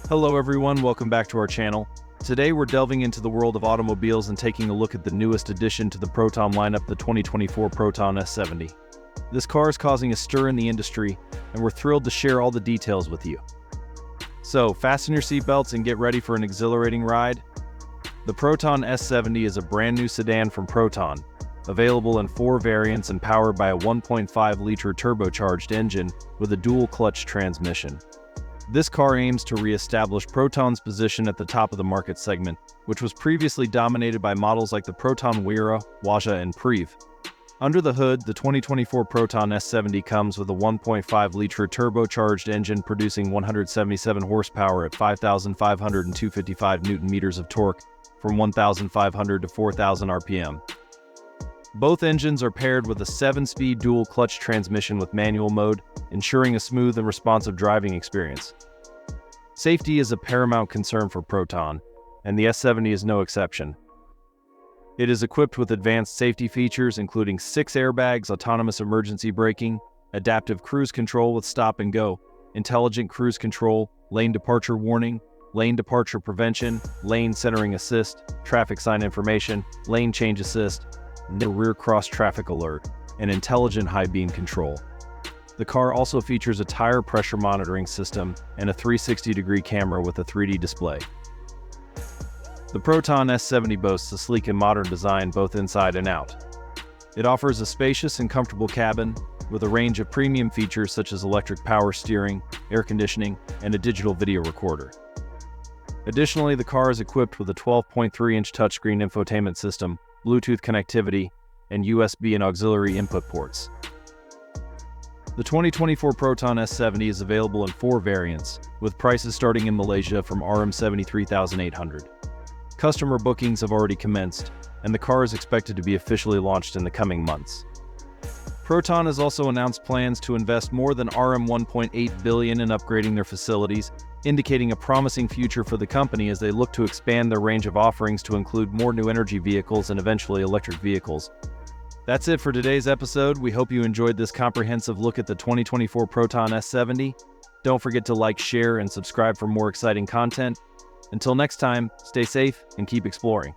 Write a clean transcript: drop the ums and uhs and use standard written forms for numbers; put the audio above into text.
Hello everyone, welcome back to our channel. Today we're delving into the world of automobiles and taking a look at the newest addition to the Proton lineup, the 2024 Proton S70. This car is causing a stir in the industry, and we're thrilled to share all the details with you. So, fasten your seatbelts and get ready for an exhilarating ride. The Proton S70 is a brand new sedan from Proton, available in 4 variants and powered by a 1.5-liter turbocharged engine with a dual-clutch transmission. This car aims to re-establish Proton's position at the top of the market segment, which was previously dominated by models like the Proton Wira, Waja, and Priv. Under the hood, the 2024 Proton S70 comes with a 1.5-liter turbocharged engine producing 177 horsepower at 5,500 and 255 Nm of torque from 1,500 to 4,000 RPM. Both engines are paired with a 7-speed dual-clutch transmission with manual mode, ensuring a smooth and responsive driving experience. Safety is a paramount concern for Proton, and the S70 is no exception. It is equipped with advanced safety features including 6 airbags, autonomous emergency braking, adaptive cruise control with stop and go, intelligent cruise control, lane departure warning, lane departure prevention, lane centering assist, traffic sign information, lane change assist, rear cross traffic alert, and intelligent high beam control. The car also features a tire pressure monitoring system and a 360-degree camera with a 3D display. The Proton S70 boasts a sleek and modern design both inside and out. It offers a spacious and comfortable cabin with a range of premium features such as electric power steering, air conditioning, and a digital video recorder. Additionally, the car is equipped with a 12.3-inch touchscreen infotainment system, Bluetooth connectivity, and USB and auxiliary input ports. The 2024 Proton S70 is available in 4 variants, with prices starting in Malaysia from Rm73,800. Customer bookings have already commenced, and the car is expected to be officially launched in the coming months. Proton has also announced plans to invest more than Rm1.8 billion in upgrading their facilities, indicating a promising future for the company as they look to expand their range of offerings to include more new energy vehicles and eventually electric vehicles. That's it for today's episode. We hope you enjoyed this comprehensive look at the 2024 Proton S70. Don't forget to like, share, and subscribe for more exciting content. Until next time, stay safe and keep exploring.